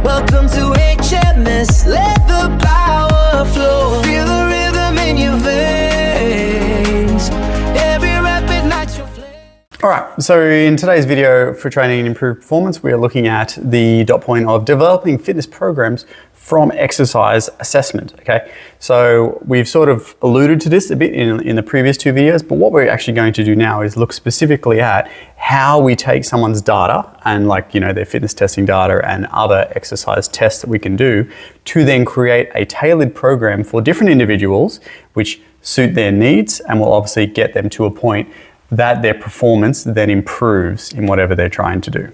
Welcome to HMS, let the power flow. Feel the rhythm in your veins. Every rapid nitro flame. All right, so in today's video for training and improved performance, we are looking at the dot point of developing fitness programs from exercise assessment, okay? So we've sort of alluded to this a bit in the previous two videos, but what we're actually going to do now is look specifically at how we take someone's data and their fitness testing data and other exercise tests that we can do to then create a tailored program for different individuals which suit their needs and will obviously get them to a point that their performance then improves in whatever they're trying to do.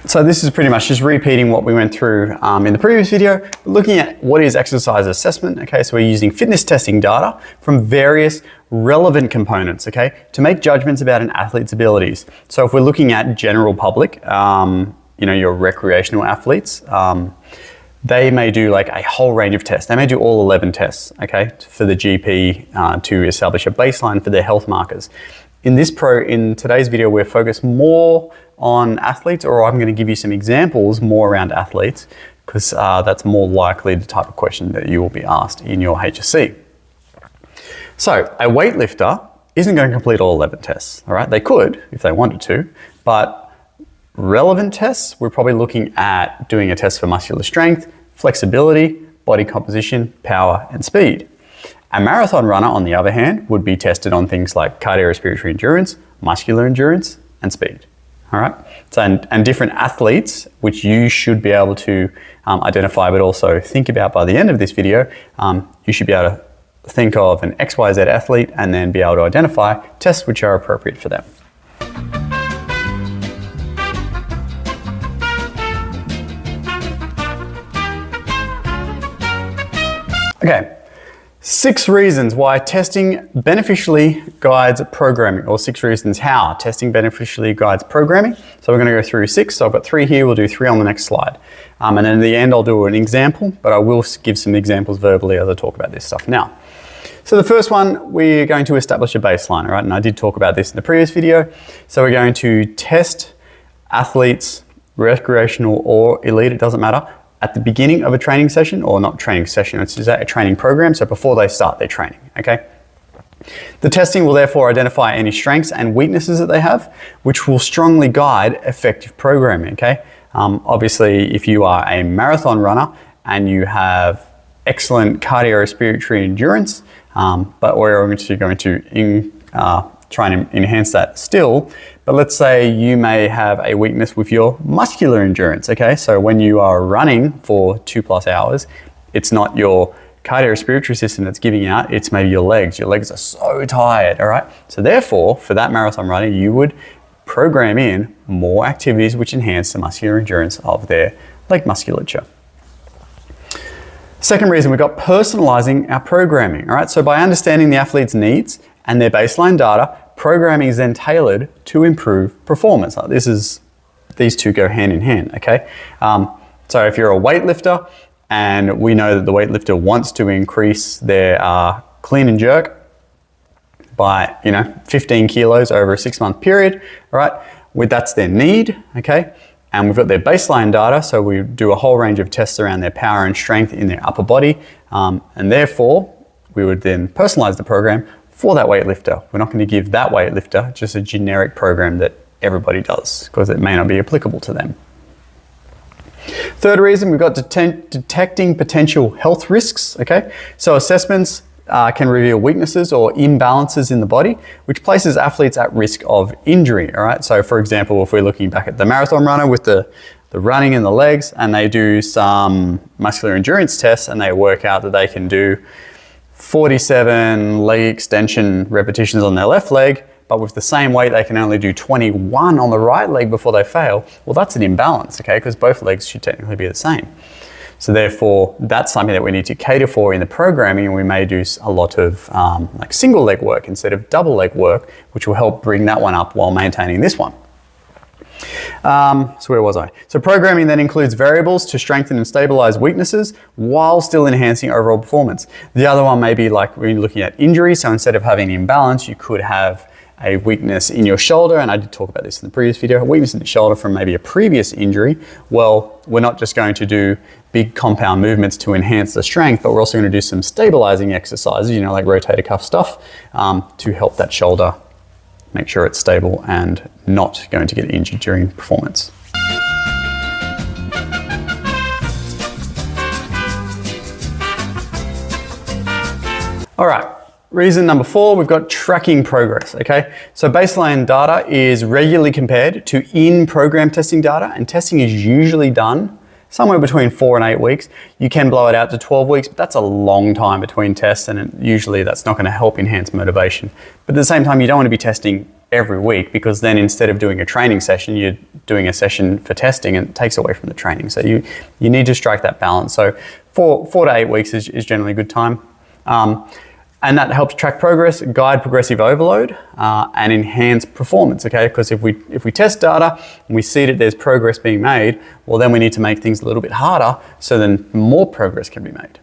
So this is pretty much just repeating what we went through in the previous video, looking at what is exercise assessment. Okay, so we're using fitness testing data from various relevant components, okay, to make judgments about an athlete's abilities. So if we're looking at general public, your recreational athletes, they may do a whole range of tests. They may do all 11 tests, okay, for the GP to establish a baseline for their health markers. In today's video, we're focused more on athletes, or I'm going to give you some examples more around athletes, because that's more likely the type of question that you will be asked in your HSC. So a weightlifter isn't going to complete all 11 tests, all right? They could if they wanted to, but relevant tests, we're probably looking at doing a test for muscular strength, flexibility, body composition, power, and speed. A marathon runner, on the other hand, would be tested on things like cardiorespiratory endurance, muscular endurance, and speed. All right. So, and different athletes, which you should be able to identify, but also think about by the end of this video, you should be able to think of an XYZ athlete and then be able to identify tests which are appropriate for them. Okay. 6 reasons why testing beneficially guides programming, or 6 reasons how testing beneficially guides programming. So we're going to go through 6. So I've got 3 here. We'll do 3 on the next slide. And then at the end, I'll do an example, but I will give some examples verbally as I talk about this stuff now. So the first one, we're going to establish a baseline, all right? And I did talk about this in the previous video. So we're going to test athletes, recreational or elite, it doesn't matter, at the beginning of a training session, or not training session, it's just a training program, so before they start their training, okay? The testing will therefore identify any strengths and weaknesses that they have, which will strongly guide effective programming, okay? Obviously, if you are a marathon runner and you have excellent cardiorespiratory endurance, but we're obviously going to try and enhance that still. But let's say you may have a weakness with your muscular endurance, okay? So when you are running for 2+ hours, it's not your cardiorespiratory system that's giving out, it's maybe your legs. Your legs are so tired, all right? So therefore, for that marathon runner, you would program in more activities which enhance the muscular endurance of their leg musculature. Second reason, we've got personalizing our programming, all right? So by understanding the athlete's needs and their baseline data, programming is then tailored to improve performance. These two go hand in hand, okay? So if you're a weightlifter and we know that the weightlifter wants to increase their clean and jerk by 15 kilos over a 6-month period, all right? That's their need, okay? And we've got their baseline data, so we do a whole range of tests around their power and strength in their upper body, and therefore we would then personalize the program for that weightlifter. We're not going to give that weightlifter just a generic program that everybody does, because it may not be applicable to them. Third reason, we've got detecting potential health risks, okay? So assessments can reveal weaknesses or imbalances in the body, which places athletes at risk of injury, all right? So for example, if we're looking back at the marathon runner with the running in the legs, and they do some muscular endurance tests and they work out that they can do 47 leg extension repetitions on their left leg, but with the same weight, they can only do 21 on the right leg before they fail. Well, that's an imbalance, okay? Because both legs should technically be the same. So therefore, that's something that we need to cater for in the programming, and we may do a lot of single leg work instead of double leg work, which will help bring that one up while maintaining this one. So where was I? So programming then includes variables to strengthen and stabilize weaknesses while still enhancing overall performance. The other one may be like when you're looking at injury. So instead of having an imbalance, you could have a weakness in your shoulder, and I did talk about this in the previous video, a weakness in the shoulder from maybe a previous injury, well, we're not just going to do big compound movements to enhance the strength, but we're also going to do some stabilizing exercises, like rotator cuff stuff, to help that shoulder make sure it's stable and not going to get injured during performance. All right. Reason number 4, we've got tracking progress, okay? So baseline data is regularly compared to in-program testing data, and testing is usually done somewhere between 4 and 8 weeks. You can blow it out to 12 weeks, but that's a long time between tests, and usually that's not going to help enhance motivation. But at the same time, you don't want to be testing every week, because then instead of doing a training session, you're doing a session for testing, and it takes away from the training. So you need to strike that balance. So 4 to 8 weeks is generally a good time. And that helps track progress, guide progressive overload, and enhance performance, okay? Because if we test data and we see that there's progress being made, well, then we need to make things a little bit harder so then more progress can be made.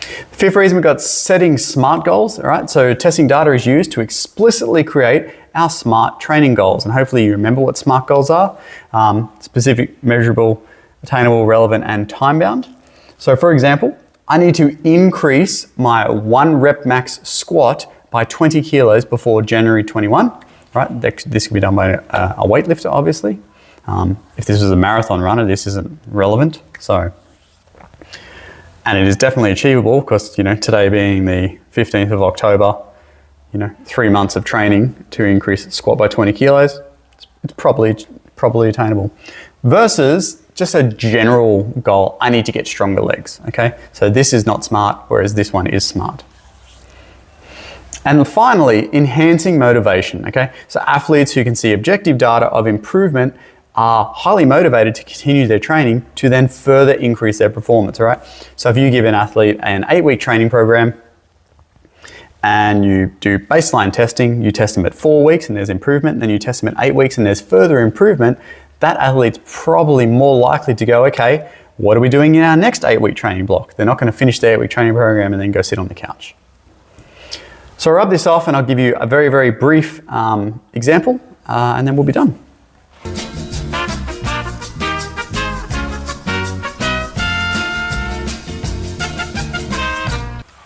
The 5th reason, we've got setting SMART goals, all right? So testing data is used to explicitly create our SMART training goals. And hopefully you remember what SMART goals are: specific, measurable, attainable, relevant, and time-bound. So for example, I need to increase my 1 rep max squat by 20 kilos before January 21, right? This can be done by a weightlifter, obviously. If this was a marathon runner, this isn't relevant. So, and it is definitely achievable, because, today being the 15th of October, 3 months of training to increase squat by 20 kilos, it's probably attainable. Versus just a general goal, I need to get stronger legs, okay? So this is not SMART, whereas this one is SMART. And finally, enhancing motivation, okay? So athletes who can see objective data of improvement are highly motivated to continue their training to then further increase their performance, all right? So if you give an athlete an 8-week training program and you do baseline testing, you test them at 4 weeks and there's improvement, and then you test them at 8 weeks and there's further improvement, that athlete's probably more likely to go, okay, what are we doing in our next 8-week training block? They're not going to finish their 8-week training program and then go sit on the couch. So I'll rub this off and I'll give you a very, very brief example, and then we'll be done.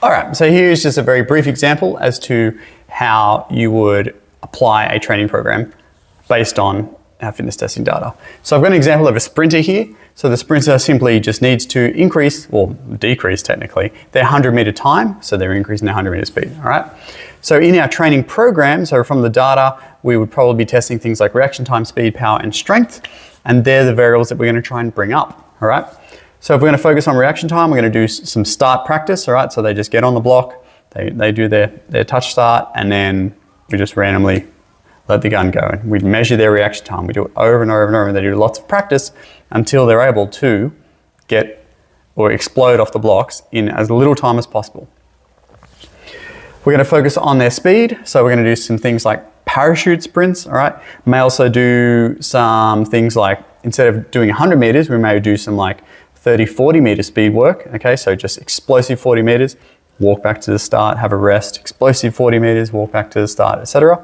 All right, so here's just a very brief example as to how you would apply a training program based on our fitness testing data. So I've got an example of a sprinter here. So the sprinter simply just needs to increase, or decrease technically, their 100-meter time. So they're increasing their 100-meter speed, all right? So in our training program, so from the data, we would probably be testing things like reaction time, speed, power, and strength. And they're the variables that we're going to try and bring up, all right? So if we're going to focus on reaction time, we're going to do some start practice, all right? So they just get on the block, they do their touch start, and then we just randomly let the gun go. And we'd measure their reaction time. We do it over and over and over, and they do lots of practice until they're able to get or explode off the blocks in as little time as possible. We're going to focus on their speed. So we're going to do some things like parachute sprints, all right? We may also do some things like, instead of doing 100 meters, we may do some like 30, 40 meter speed work, okay? So just explosive 40 meters, walk back to the start, have a rest, explosive 40 meters, walk back to the start, etc.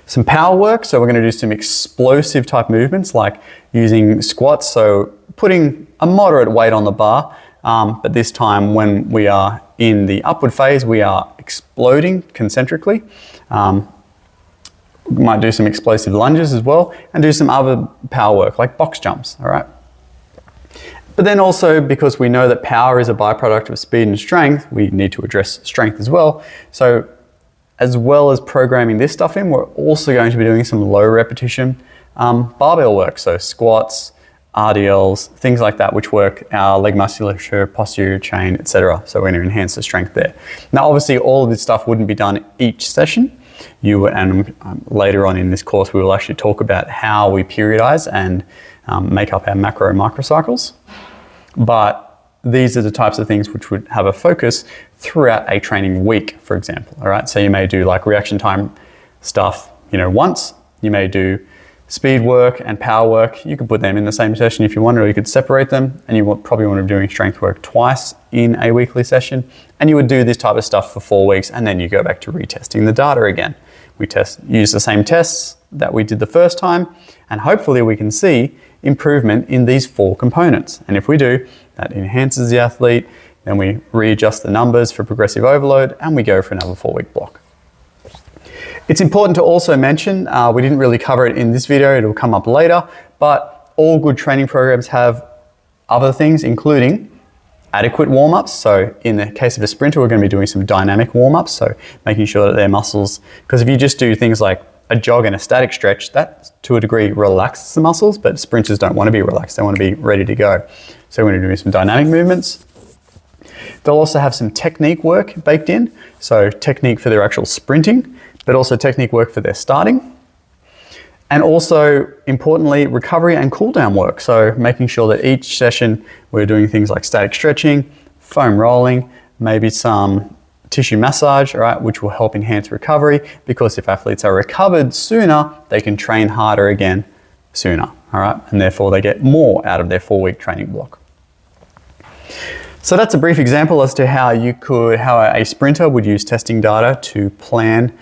Some power work, so we're going to do some explosive type movements like using squats, so putting a moderate weight on the bar, but this time when we are in the upward phase, we are exploding concentrically. We might do some explosive lunges as well, and do some other power work like box jumps, all right? But then also, because we know that power is a byproduct of speed and strength, we need to address strength as well. So as well as programming this stuff in, we're also going to be doing some low repetition barbell work. So squats, RDLs, things like that, which work our leg musculature, posterior chain, etc. So we're going to enhance the strength there. Now, obviously, all of this stuff wouldn't be done each session. Later on in this course, we will actually talk about how we periodize and make up our macro and microcycles. But these are the types of things which would have a focus throughout a training week, for example, all right? So you may do like reaction time stuff, once. You may do speed work and power work. You could put them in the same session if you wanted, or you could separate them, and you would probably want to be doing strength work twice in a weekly session. And you would do this type of stuff for 4 weeks, and then you go back to retesting the data again. We use the same tests that we did the first time, and hopefully we can see improvement in these 4 components. And if we do, that enhances the athlete, then we readjust the numbers for progressive overload, and we go for another 4-week block. It's important to also mention, we didn't really cover it in this video, it'll come up later, but all good training programs have other things, including adequate warm-ups. So in the case of a sprinter, we're going to be doing some dynamic warm-ups, so making sure that their muscles, because if you just do things like a jog and a static stretch, that to a degree relaxes the muscles, but sprinters don't want to be relaxed, they want to be ready to go. So we're going to do some dynamic movements. They'll also have some technique work baked in, so technique for their actual sprinting, but also technique work for their starting. And also, importantly, recovery and cool down work. So making sure that each session we're doing things like static stretching, foam rolling, maybe some tissue massage, all right, which will help enhance recovery, because if athletes are recovered sooner, they can train harder again sooner, all right? And therefore they get more out of their 4-week training block. So that's a brief example as to how a sprinter would use testing data to plan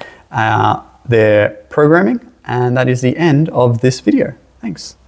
their programming. And that is the end of this video. Thanks.